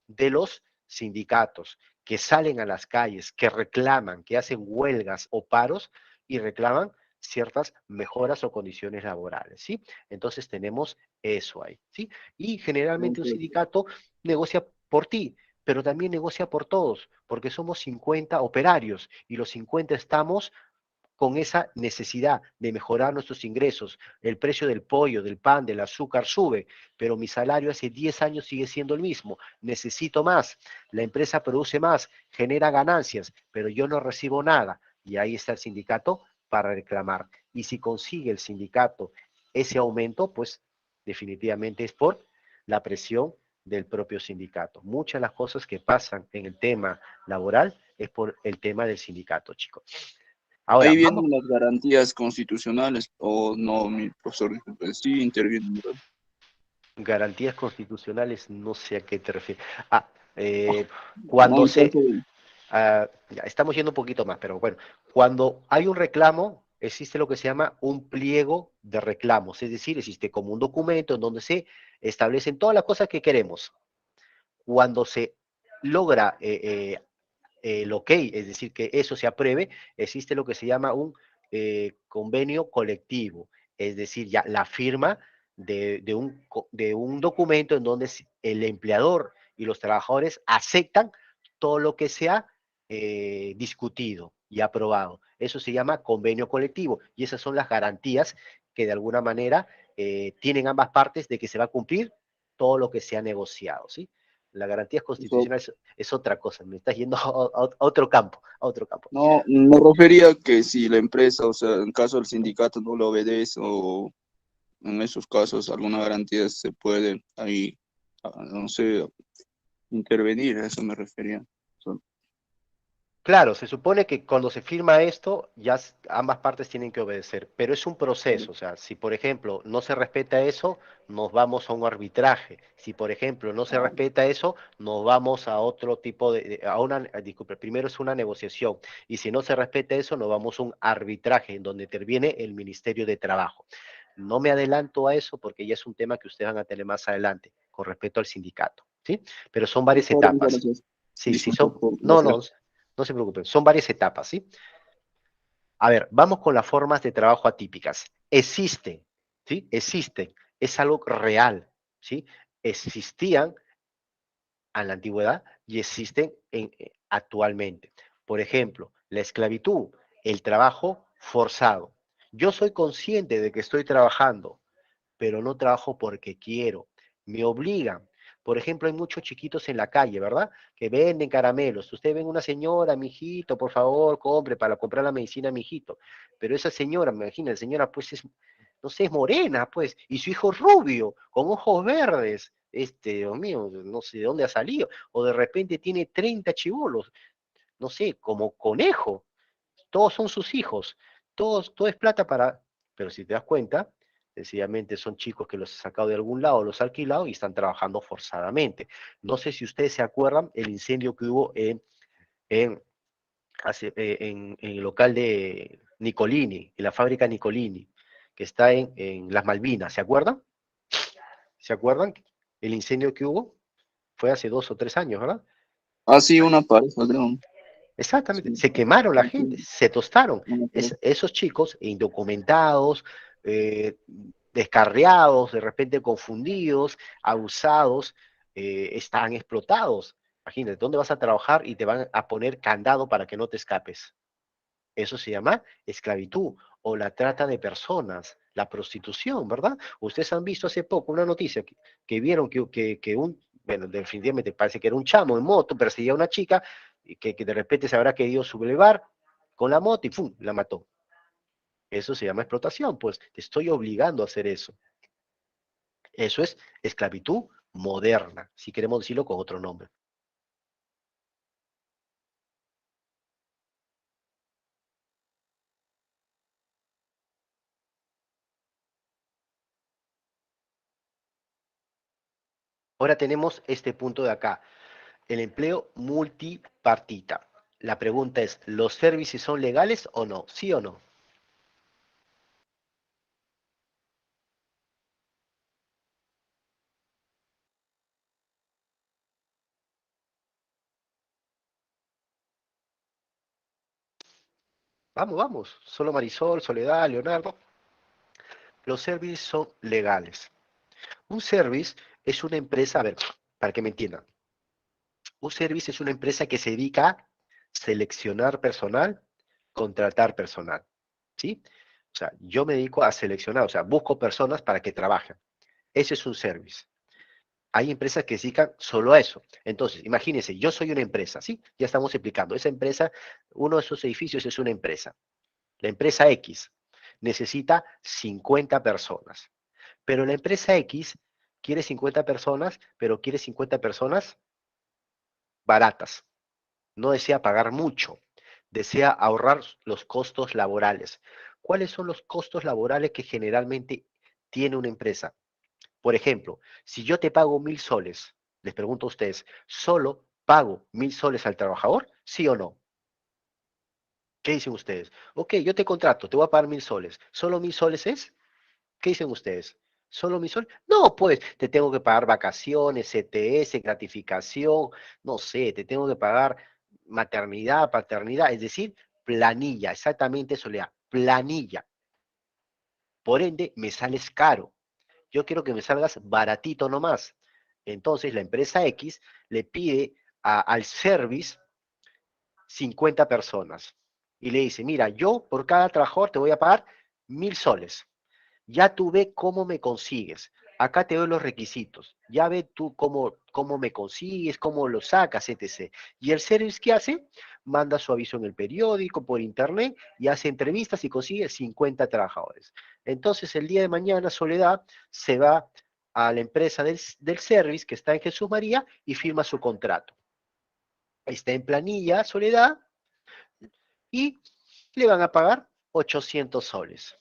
de los sindicatos que salen a las calles, que reclaman, que hacen huelgas o paros y reclaman ciertas mejoras o condiciones laborales, ¿sí? Entonces tenemos eso ahí, ¿sí? Y generalmente un sindicato negocia por ti, pero también negocia por todos, porque somos 50 operarios y los 50 estamos con esa necesidad de mejorar nuestros ingresos. El precio del pollo, del pan, del azúcar sube, pero mi salario hace 10 años sigue siendo el mismo. Necesito más. La empresa produce más, genera ganancias, pero yo no recibo nada. Y ahí está el sindicato para reclamar. Y si consigue el sindicato ese aumento, pues definitivamente es por la presión del propio sindicato. Muchas de las cosas que pasan en el tema laboral es por el tema del sindicato, chicos. Ahora, Ahí vamos. vienen las garantías constitucionales, o no, mi profesor, disculpe, sí intervienen, ¿verdad? Garantías constitucionales, no sé a qué te refieres. Ah, Ah, no, cuando el caso se, de... ya, estamos yendo un poquito más, pero bueno, cuando hay un reclamo, existe lo que se llama un pliego de reclamos, es decir, existe como un documento en donde se establecen todas las cosas que queremos. Cuando se logra el ok, es decir, que eso se apruebe, existe lo que se llama un convenio colectivo, es decir, ya la firma de un documento en donde el empleador y los trabajadores aceptan todo lo que se ha discutido y aprobado. Eso se llama convenio colectivo y esas son las garantías que de alguna manera tienen ambas partes de que se va a cumplir todo lo que se ha negociado, ¿sí? Las garantías Eso, constitucionales es otra cosa, me estás yendo a otro campo, a otro campo. no, me refería que si la empresa, o sea, en caso del sindicato no lo obedece, o en esos casos alguna garantía se puede ahí, no sé, intervenir, a eso me refería. So- Claro, se supone que cuando se firma esto, ya ambas partes tienen que obedecer, pero es un proceso, o sea, si por ejemplo no se respeta eso, nos vamos a un arbitraje. Si por ejemplo no se respeta eso, nos vamos a otro tipo a una, disculpe, primero es una negociación, y si no se respeta eso, nos vamos a un arbitraje en donde interviene el Ministerio de Trabajo. No me adelanto a eso porque ya es un tema que ustedes van a tener más adelante con respecto al sindicato, ¿sí? Pero son varias Mejor, muchas etapas. gracias. Sí, sí, Disculpe son, por la no, frase. no, no se preocupen, son varias etapas, ¿sí? A ver, vamos con las formas de trabajo atípicas. Existen, ¿sí? Existen, es algo real, ¿sí? Existían en la antigüedad y existen actualmente. Por ejemplo, la esclavitud, el trabajo forzado. Yo soy consciente de que estoy trabajando, pero no trabajo porque quiero. Me obligan. Por ejemplo, hay muchos chiquitos en la calle, ¿verdad? Que venden caramelos. Usted ve una señora, mijito, por favor, compre para comprar la medicina, mijito. Pero esa señora, me imagino, la señora, pues es, no sé, es morena, pues, y su hijo rubio, con ojos verdes. Dios mío, no sé de dónde ha salido. O de repente tiene 30 chibolos, no sé, como conejo. Todos son sus hijos. Todo es plata para... Pero si te das cuenta, sencillamente son chicos que los ha sacado de algún lado, los ha alquilado y están trabajando forzadamente. No sé si ustedes se acuerdan el incendio que hubo en, en el local de Nicolini, en la fábrica Nicolini, que está en Las Malvinas. ¿Se acuerdan? ¿Se acuerdan? El incendio que hubo fue hace 2 o 3 años, ¿verdad? Ah, sí, una pareja, creo. Exactamente, Sí, se quemaron la sí, gente, sí, se tostaron. una pareja. Esos chicos indocumentados, descarriados, de repente confundidos, abusados, están explotados. Imagínate, ¿dónde vas a trabajar y te van a poner candado para que no te escapes? Eso se llama esclavitud o la trata de personas. la prostitución, ¿verdad? Ustedes han visto hace poco una noticia que vieron que bueno, definitivamente parece que era un chamo en moto, perseguía a una chica y que de repente se habrá querido sublevar con la moto y ¡pum! La mató. Eso se llama explotación, pues te estoy obligando a hacer eso. Eso es esclavitud moderna, si queremos decirlo con otro nombre. Ahora tenemos este punto de acá, el empleo multipartita. La pregunta es, ¿los servicios son legales o no? ¿Sí o no? Vamos, vamos. Solo Marisol, Soledad, Leonardo. Los servicios son legales. Un service es una empresa, a ver, para que me entiendan, un service es una empresa que se dedica a seleccionar personal, contratar personal, ¿sí? O sea, yo me dedico a seleccionar, o sea, busco personas para que trabajen. Ese es un service. Hay empresas que se dedican solo a eso. Entonces, imagínense, yo soy una empresa, ¿sí? Ya estamos explicando. Esa empresa, uno de esos edificios es una empresa. La empresa X necesita 50 personas, pero la empresa X quiere 50 personas, pero quiere 50 personas baratas. No desea pagar mucho, desea ahorrar los costos laborales. ¿Cuáles son los costos laborales que generalmente tiene una empresa? Por ejemplo, si yo te pago 1.000 soles, les pregunto a ustedes, ¿solo pago 1.000 soles al trabajador? ¿Sí o no? ¿Qué dicen ustedes? Ok, yo te contrato, te voy a pagar 1.000 soles. ¿Solo 1.000 soles es? ¿Qué dicen ustedes? ¿Solo 1.000 soles? No, pues te tengo que pagar vacaciones, CTS, gratificación, no sé, te tengo que pagar maternidad, paternidad, es decir, planilla, exactamente eso, lea, planilla. Por ende, me sales caro. Yo quiero que me salgas baratito nomás. Entonces, la empresa X le pide al service 50 personas y le dice, mira, yo por cada trabajador te voy a pagar 1.000 soles. Ya tú ve cómo me consigues. Acá te doy los requisitos. Ya ve tú cómo me consigues, cómo lo sacas, etc. Y el service, ¿qué hace? Manda su aviso en el periódico, por internet, y hace entrevistas y consigue 50 trabajadores. Entonces, el día de mañana, Soledad se va a la empresa del service que está en Jesús María y firma su contrato. Está en planilla, Soledad, y le van a pagar 800 soles.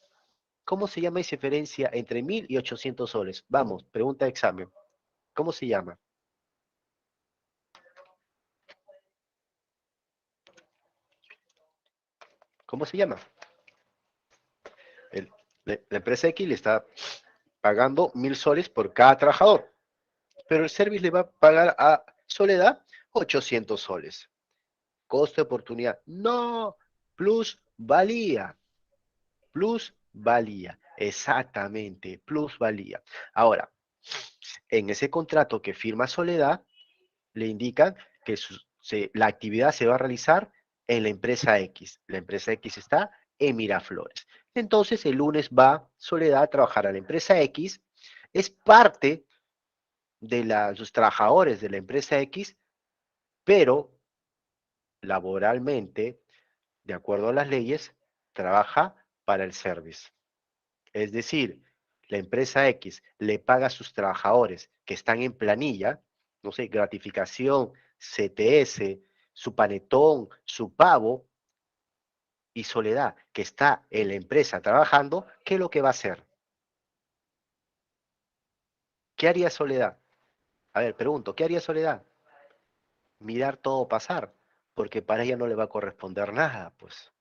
¿Cómo se llama esa diferencia entre 1.000 y 800 soles? Vamos, pregunta de examen. ¿Cómo se llama? ¿Cómo se llama? El- la empresa X le está pagando 1.000 soles por cada trabajador, pero el service le va a pagar a Soledad 800 soles. Coste de oportunidad. No, plus valía. Plus valía. Exactamente, plus valía. Ahora, en ese contrato que firma Soledad, le indican que la actividad se va a realizar en la empresa X. La empresa X está en Miraflores. Entonces, el lunes va Soledad a trabajar a la empresa X, es parte de los trabajadores de la empresa X, pero laboralmente, de acuerdo a las leyes, trabaja para el service. Es decir, la empresa X le paga a sus trabajadores que están en planilla, no sé, gratificación, CTS, su panetón, su pavo, y Soledad, que está en la empresa trabajando, ¿qué es lo que va a hacer? ¿Qué haría Soledad? A ver, pregunto, ¿qué haría Soledad? Mirar todo pasar, porque para ella no le va a corresponder nada, pues,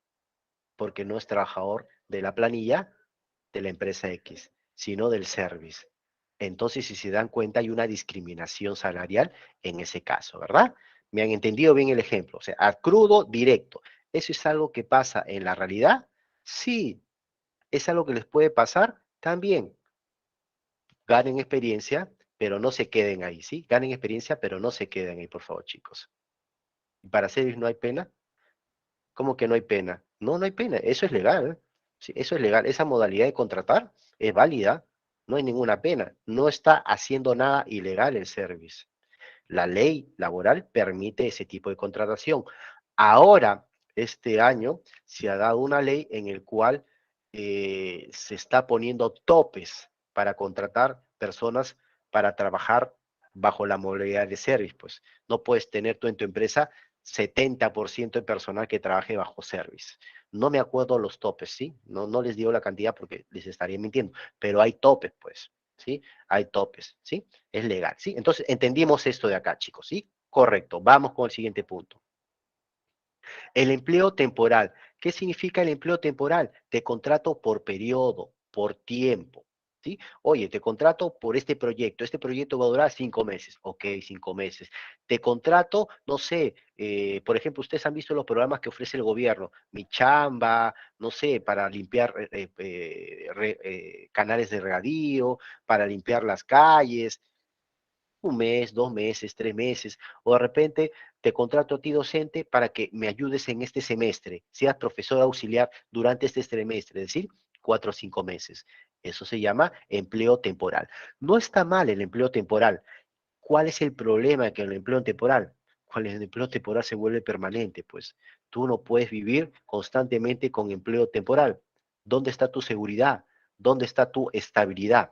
porque no es trabajador de la planilla de la empresa X, sino del service. Entonces, si se dan cuenta, hay una discriminación salarial en ese caso, ¿verdad? ¿Me han entendido bien el ejemplo? O sea, a crudo, directo. ¿Eso es algo que pasa en la realidad? Sí. ¿Es algo que les puede pasar? También. Ganen experiencia, pero no se queden ahí, ¿sí? Ganen experiencia, pero no se queden ahí, por favor, chicos. ¿Para service no hay pena? ¿Cómo que no hay pena? No, no hay pena. Eso es legal, ¿eh? ¿sí? Eso es legal. Esa modalidad de contratar es válida, no hay ninguna pena. No está haciendo nada ilegal el service. La ley laboral permite ese tipo de contratación. Ahora, este año, se ha dado una ley en el cual se está poniendo topes para contratar personas para trabajar bajo la modalidad de service. Pues no puedes tener tú en tu empresa 70% de personal que trabaje bajo service. No me acuerdo los topes, ¿sí? No, no les digo la cantidad porque les estaría mintiendo, pero hay topes, pues, ¿sí? Hay topes, ¿sí? Es legal, ¿sí? Entonces, entendimos esto de acá, chicos, ¿sí? Correcto. Vamos con el siguiente punto. El empleo temporal. ¿Qué significa el empleo temporal? Te contrato por periodo, por tiempo, ¿sí? Oye, te contrato por este proyecto va a durar 5 meses, ok, 5 meses. Te contrato, no sé, por ejemplo, ustedes han visto los programas que ofrece el gobierno, Mi Chamba, no sé, para limpiar canales de regadío, para limpiar las calles, 1 mes, 2 meses, 3 meses, o de repente te contrato a ti docente para que me ayudes en este semestre, seas profesor auxiliar durante este trimestre, es decir, 4 o 5 meses. Eso se llama empleo temporal. No está mal el empleo temporal. ¿Cuál es el problema que el empleo temporal? Cuando el empleo temporal se vuelve permanente, pues tú no puedes vivir constantemente con empleo temporal. ¿Dónde está tu seguridad? ¿Dónde está tu estabilidad?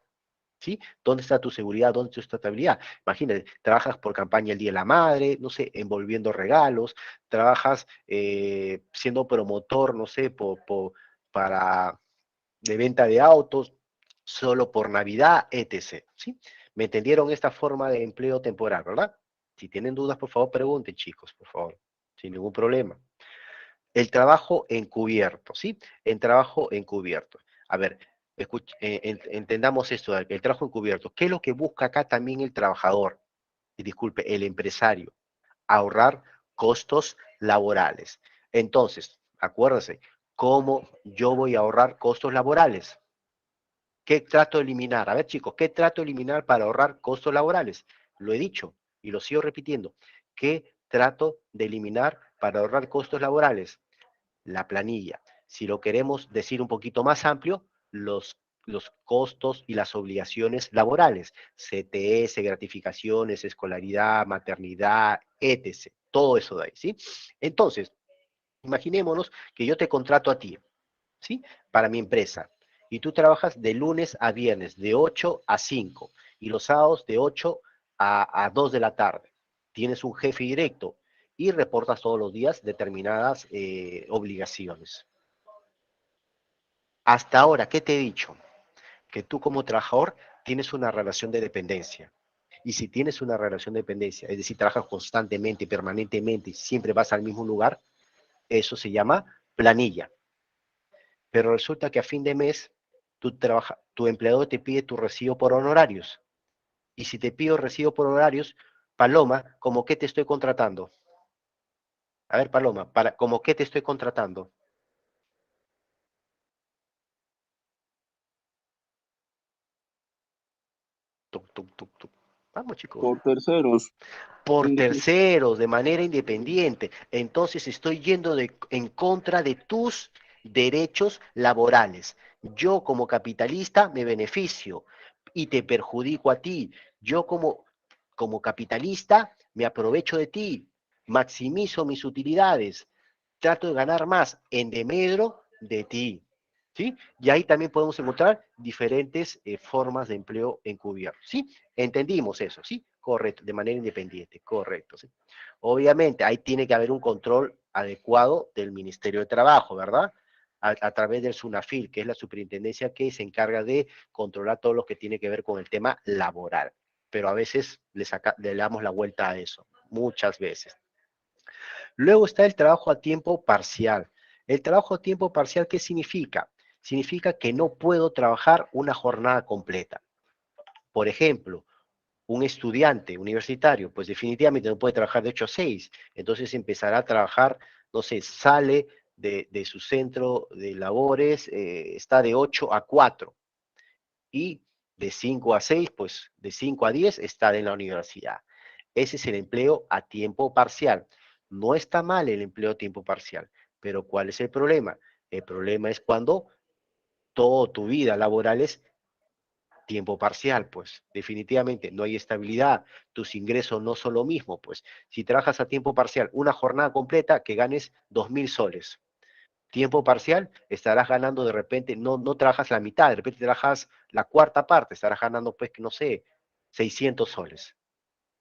¿Sí? ¿Dónde está tu seguridad? ¿Dónde está tu estabilidad? Imagínate, trabajas por campaña el Día de la Madre, no sé, envolviendo regalos, trabajas siendo promotor, no sé, para de venta de autos, solo por Navidad, etc. ¿Sí? ¿Me entendieron esta forma de empleo temporal, verdad? Si tienen dudas, por favor, pregunten, chicos, por favor, sin ningún problema. El trabajo encubierto, ¿sí? El trabajo encubierto. A ver, entendamos esto, el trabajo encubierto. ¿Qué es lo que busca acá también el trabajador? Y disculpe, el empresario. Ahorrar costos laborales. Entonces, acuérdense, ¿cómo yo voy a ahorrar costos laborales? ¿Qué trato de eliminar? A ver, chicos, ¿qué trato de eliminar para ahorrar costos laborales? Lo he dicho y lo sigo repitiendo. ¿Qué trato de eliminar para ahorrar costos laborales? La planilla. Si lo queremos decir un poquito más amplio, los costos y las obligaciones laborales, CTS, gratificaciones, escolaridad, maternidad, etc. Todo eso de ahí, ¿sí? Entonces, imaginémonos que yo te contrato a ti, ¿sí? Para mi empresa. Y tú trabajas de lunes a viernes, de 8 a 5, y los sábados de 8 a 2 de la tarde. Tienes un jefe directo y reportas todos los días determinadas obligaciones. Hasta ahora, ¿qué te he dicho? Que tú como trabajador tienes una relación de dependencia. Y si tienes una relación de dependencia, es decir, trabajas constantemente, permanentemente, siempre vas al mismo lugar, eso se llama planilla. Pero resulta que a fin de mes tu empleador te pide tu recibo por honorarios. Y si te pido recibo por honorarios, Paloma, ¿cómo qué te estoy contratando? A ver, Paloma, ¿cómo qué te estoy contratando? Tuc, tuc, tuc, tuc. Vamos, chicos. Por terceros. Por terceros, de manera independiente. Entonces estoy yendo en contra de tus derechos laborales. Yo como capitalista me beneficio y te perjudico a ti. Yo como capitalista me aprovecho de ti, maximizo mis utilidades, trato de ganar más en demedro de ti. ¿Sí? Y ahí también podemos encontrar diferentes formas de empleo encubierto. ¿Sí? Entendimos eso, ¿sí? Correcto, de manera independiente, correcto. ¿Sí? Obviamente, ahí tiene que haber un control adecuado del Ministerio de Trabajo, ¿verdad? A través del SUNAFIL, que es la superintendencia que se encarga de controlar todo lo que tiene que ver con el tema laboral. Pero a veces le damos la vuelta a eso, muchas veces. Luego está el trabajo a tiempo parcial. El trabajo a tiempo parcial, ¿qué significa? Significa que no puedo trabajar una jornada completa. Por ejemplo, un estudiante universitario, pues definitivamente no puede trabajar de 8 a 6, entonces empezará a trabajar, no sé, sale de su centro de labores, está de 8 a 4 y de 5 a 6, pues de 5 a 10 está en la universidad. Ese es el empleo a tiempo parcial. No está mal el empleo a tiempo parcial, pero ¿cuál es el problema? El problema es cuando toda tu vida laboral es tiempo parcial, pues definitivamente no hay estabilidad, tus ingresos no son lo mismo, pues si trabajas a tiempo parcial, una jornada completa que ganes 2.000 soles. Tiempo parcial, estarás ganando de repente, no trabajas la mitad, de repente trabajas la cuarta parte, estarás ganando, pues, no sé, 600 soles.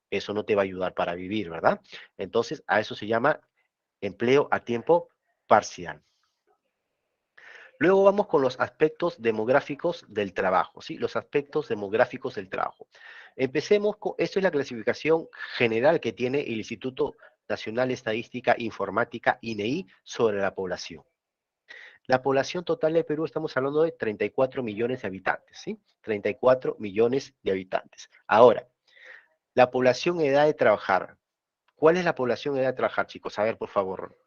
Eso no te va a ayudar para vivir, ¿verdad? Entonces, a eso se llama empleo a tiempo parcial. Luego vamos con los aspectos demográficos del trabajo, ¿sí? Los aspectos demográficos del trabajo. Empecemos con, esto es la clasificación general que tiene el Instituto Nacional de Estadística Informática, INEI, sobre la población. La población total de Perú, estamos hablando de 34 millones de habitantes, ¿sí? 34 millones de habitantes. Ahora, la población en edad de trabajar. ¿Cuál es la población en edad de trabajar, chicos? A ver, por favor,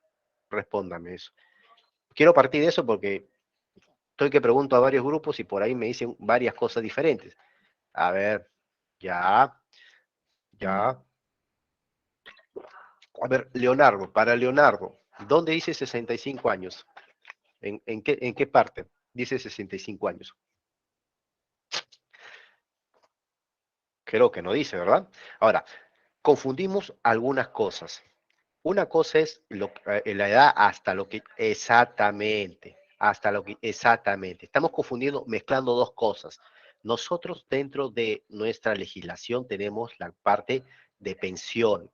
respóndame eso. Quiero partir de eso porque estoy que pregunto a varios grupos y por ahí me dicen varias cosas diferentes. A ver, ya, ya. A ver, Leonardo, para Leonardo, ¿dónde dice 65 años? En qué parte dice 65 años? Creo que no dice, ¿verdad? Ahora, confundimos algunas cosas. Una cosa es la edad hasta lo que exactamente, hasta lo que exactamente. Estamos confundiendo, mezclando dos cosas. Nosotros dentro de nuestra legislación tenemos la parte de pensión,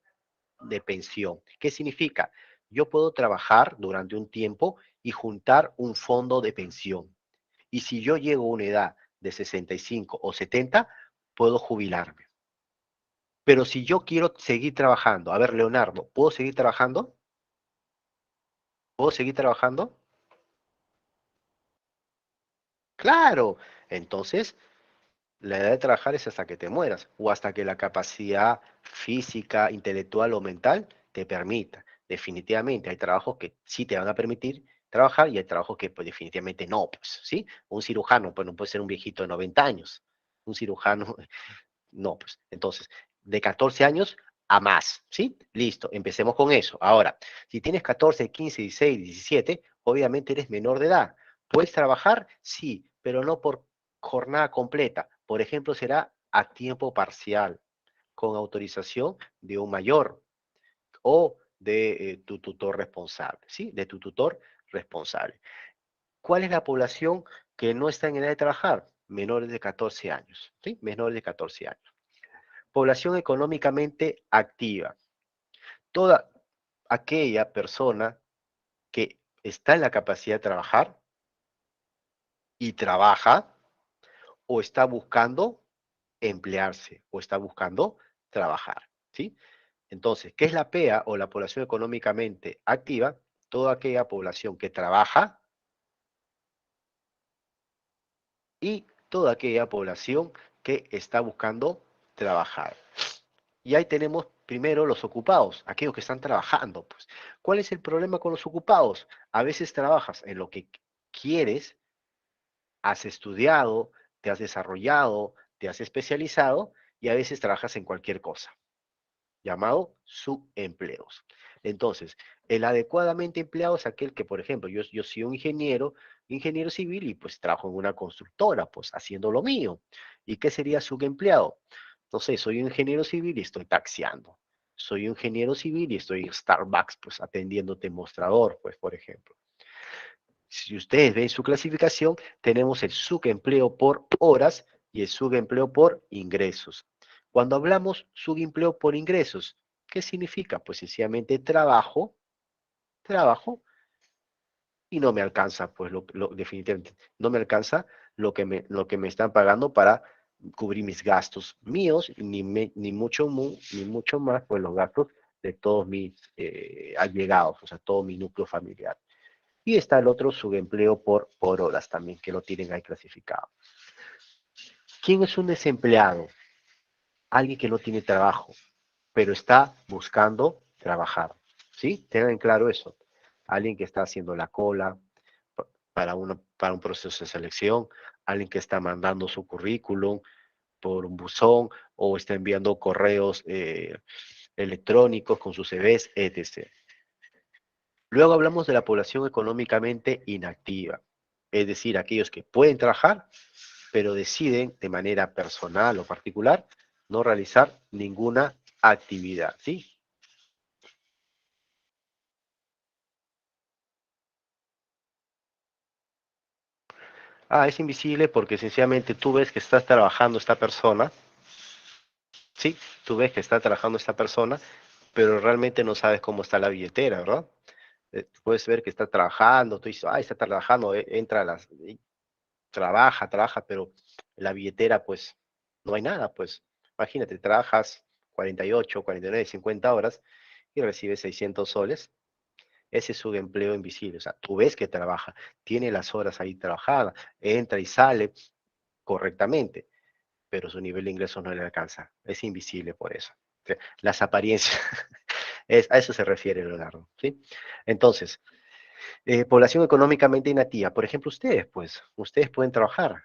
de pensión. ¿Qué significa? Yo puedo trabajar durante un tiempo y juntar un fondo de pensión. Y si yo llego a una edad de 65 o 70, puedo jubilarme. Pero si yo quiero seguir trabajando, a ver, Leonardo, ¿puedo seguir trabajando? ¿Puedo seguir trabajando? Claro. Entonces, la edad de trabajar es hasta que te mueras o hasta que la capacidad física, intelectual o mental te permita. Definitivamente hay trabajos que sí te van a permitir trabajar y hay trabajos que pues, definitivamente no, pues, ¿sí? Un cirujano pues no puede ser un viejito de 90 años. Un cirujano, no, pues. Entonces, de 14 años a más, ¿sí? Listo, empecemos con eso. Ahora, si tienes 14, 15, 16, 17, obviamente eres menor de edad. ¿Puedes trabajar? Sí, pero no por jornada completa. Por ejemplo, será a tiempo parcial, con autorización de un mayor o de tu tutor responsable, ¿sí? De tu tutor responsable. ¿Cuál es la población que no está en edad de trabajar? Menores de 14 años, ¿sí? Menores de 14 años. Población económicamente activa. Toda aquella persona que está en la capacidad de trabajar y trabaja o está buscando emplearse o está buscando trabajar, ¿sí? Entonces, ¿qué es la PEA o la población económicamente activa? Toda aquella población que trabaja y toda aquella población que está buscando trabajar. Y ahí tenemos primero los ocupados, aquellos que están trabajando. Pues. ¿Cuál es el problema con los ocupados? A veces trabajas en lo que quieres, has estudiado, te has desarrollado, te has especializado y a veces trabajas en cualquier cosa, llamado subempleos. Entonces, el adecuadamente empleado es aquel que, por ejemplo, yo soy un ingeniero civil y pues trabajo en una constructora, pues haciendo lo mío. ¿Y qué sería subempleado? No sé, soy un ingeniero civil y estoy taxiando. Soy un ingeniero civil y estoy en Starbucks, pues atendiéndote mostrador, pues, por ejemplo. Si ustedes ven su clasificación, tenemos el subempleo por horas y el subempleo por ingresos. Cuando hablamos subempleo por ingresos, ¿qué significa? Pues sencillamente trabajo y no me alcanza, pues definitivamente no me alcanza lo que me están pagando para cubrir mis gastos míos, ni mucho más, pues los gastos de todos mis allegados, o sea, todo mi núcleo familiar. Y está el otro subempleo por horas también, que lo tienen ahí clasificado. ¿Quién es un desempleado? Alguien que no tiene trabajo, pero está buscando trabajar. ¿Sí? Tengan claro eso. Alguien que está haciendo la cola para un proceso de selección, alguien que está mandando su currículum por un buzón o está enviando correos electrónicos con sus CVs, etc. Luego hablamos de la población económicamente inactiva. Es decir, aquellos que pueden trabajar, pero deciden de manera personal o particular no realizar ninguna actividad, ¿sí? Ah, es invisible porque sencillamente tú ves que está trabajando esta persona, ¿sí? Tú ves que está trabajando esta persona, pero realmente no sabes cómo está la billetera, ¿verdad? Puedes ver que está trabajando, tú dices, ah, está trabajando, entra a las, trabaja, pero la billetera, pues, no hay nada, pues. Imagínate, trabajas 48, 49, 50 horas y recibes 600 soles. Ese es su empleo invisible. O sea, tú ves que trabaja, tiene las horas ahí trabajadas, entra y sale correctamente, pero su nivel de ingresos no le alcanza. Es invisible por eso. O sea, las apariencias, a eso se refiere Leonardo, ¿sí? Entonces, población económicamente inactiva. Por ejemplo, ustedes, pues, ustedes pueden trabajar,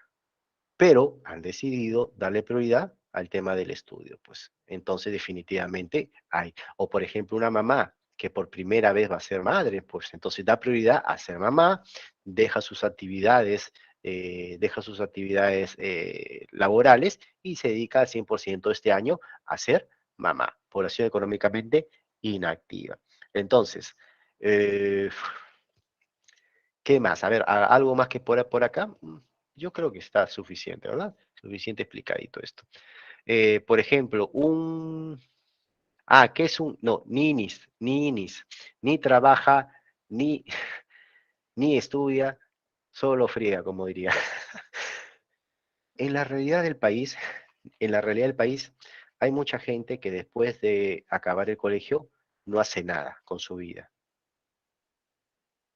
pero han decidido darle prioridad al tema del estudio, pues entonces definitivamente hay. O por ejemplo, una mamá que por primera vez va a ser madre, pues entonces da prioridad a ser mamá, deja sus actividades laborales y se dedica al 100% este año a ser mamá, población económicamente inactiva. Entonces, eh, ¿qué más? A ver, algo más que por acá. Yo creo que está suficiente, ¿verdad? Suficiente explicadito esto. Por ejemplo, ¿qué es un? No, ninis. Ni trabaja, ni, ni estudia, solo friega, como diría. En la realidad del país, en la realidad del país, hay mucha gente que después de acabar el colegio no hace nada con su vida.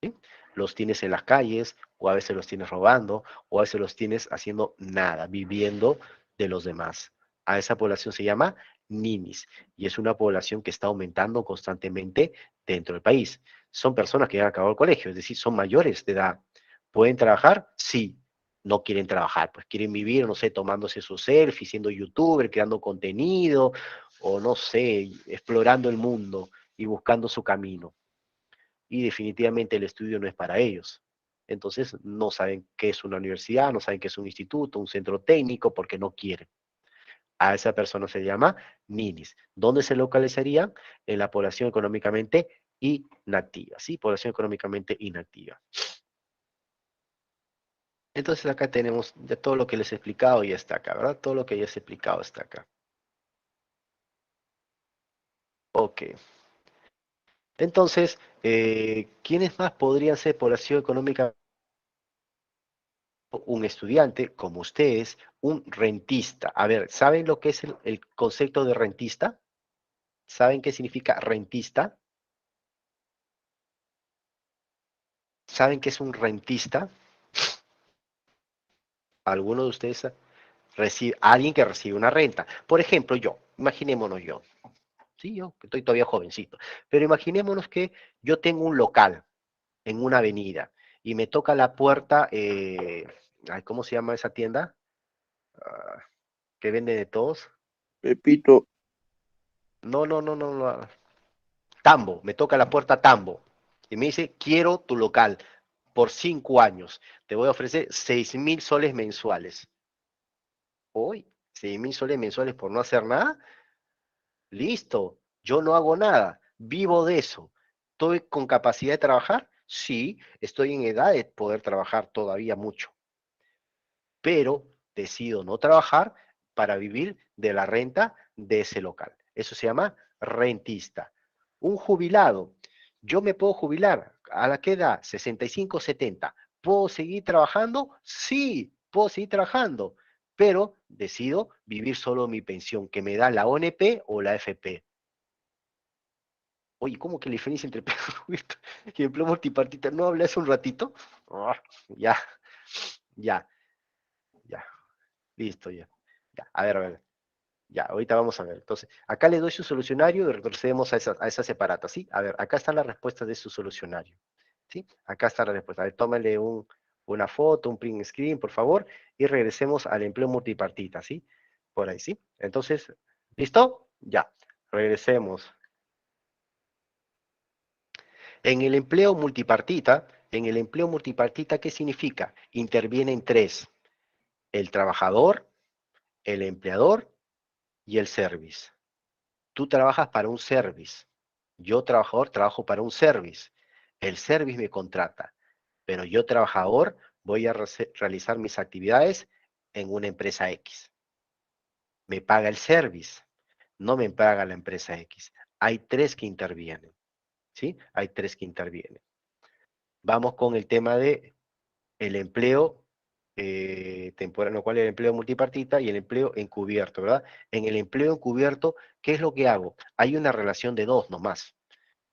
¿Sí? Los tienes en las calles, o a veces los tienes robando, o a veces los tienes haciendo nada, viviendo de los demás. A esa población se llama ninis, y es una población que está aumentando constantemente dentro del país. Son personas que ya han acabado el colegio, es decir, son mayores de edad. ¿Pueden trabajar? Sí. No quieren trabajar, pues quieren vivir, no sé, tomándose sus selfies, siendo youtuber, creando contenido, o no sé, explorando el mundo y buscando su camino y definitivamente el estudio no es para ellos. Entonces no saben qué es una universidad, no saben qué es un instituto, un centro técnico, porque no quieren. A esa persona se llama ninis. ¿Dónde se localizarían? En la población económicamente inactiva, ¿sí? Población económicamente inactiva. Entonces acá tenemos de todo lo que les he explicado y está acá, ¿verdad? Todo lo que ya les he explicado está acá. Ok. Entonces, ¿quiénes más podrían ser población económica? Un estudiante como ustedes, un rentista. A ver, ¿saben lo que es el concepto de rentista? ¿Saben qué significa rentista? ¿Saben qué es un rentista? ¿Alguno de ustedes recibe, alguien que recibe una renta? Por ejemplo, yo, imaginémonos yo, sí, yo, que estoy todavía jovencito, pero imaginémonos que yo tengo un local en una avenida y me toca la puerta, ¿cómo se llama esa tienda? Ah, que vende de todos. Pepito, No. Tambo, me toca la puerta Tambo y me dice, quiero tu local por 5 años, te voy a ofrecer 6.000 soles mensuales. Hoy, 6.000 soles mensuales por no hacer nada, listo, yo no hago nada, vivo de eso. ¿Estoy con capacidad de trabajar? Sí, estoy en edad de poder trabajar todavía mucho, pero decido no trabajar para vivir de la renta de ese local. Eso se llama rentista. Un jubilado, yo me puedo jubilar, ¿a la qué edad? 65, 70. ¿Puedo seguir trabajando? Sí, puedo seguir trabajando, pero decido vivir solo mi pensión, que me da la ONP o la FP. Oye, ¿cómo que la diferencia entre y empleo multipartita? ¿No hablé hace un ratito? Ah, ya, ya, ya, listo, ya. Ya, a ver. Ya, ahorita vamos a ver. Entonces, acá le doy su solucionario y retrocedemos a esa separata, ¿sí? A ver, acá están las respuestas de su solucionario, ¿sí? Acá está la respuesta. A ver, tómale una foto, un print screen, por favor, y regresemos al empleo multipartita, ¿sí? Por ahí, ¿sí? Entonces, ¿listo? Ya, regresemos. En el empleo multipartita, En el empleo multipartita, ¿qué significa? Intervienen tres: el trabajador, el empleador y el service. Tú trabajas para un service. Yo, trabajador, trabajo para un service. El service me contrata, pero yo, trabajador, voy a realizar mis actividades en una empresa X. Me paga el service, no me paga la empresa X. Hay tres que intervienen, ¿sí? Hay tres que intervienen. Vamos con el tema de el empleo temporal, lo cual es el empleo multipartita y el empleo encubierto, ¿verdad? En el empleo encubierto, ¿qué es lo que hago? Hay una relación de dos nomás.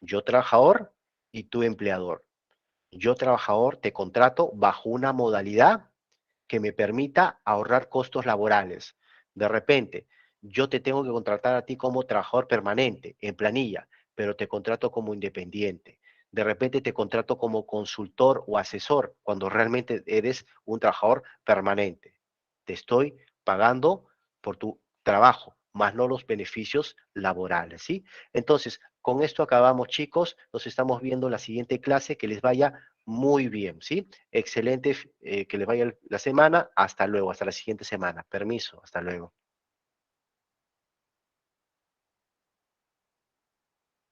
Yo, trabajador, y tú, empleador. Yo, trabajador, te contrato bajo una modalidad que me permita ahorrar costos laborales. De repente, yo te tengo que contratar a ti como trabajador permanente en planilla, pero te contrato como independiente. De repente te contrato como consultor o asesor cuando realmente eres un trabajador permanente. Te estoy pagando por tu trabajo, más no los beneficios laborales, ¿sí? Entonces, con esto acabamos, chicos. Nos estamos viendo en la siguiente clase. Que les vaya muy bien, ¿sí? Excelente, que les vaya la semana. Hasta luego, hasta la siguiente semana. Permiso, hasta luego.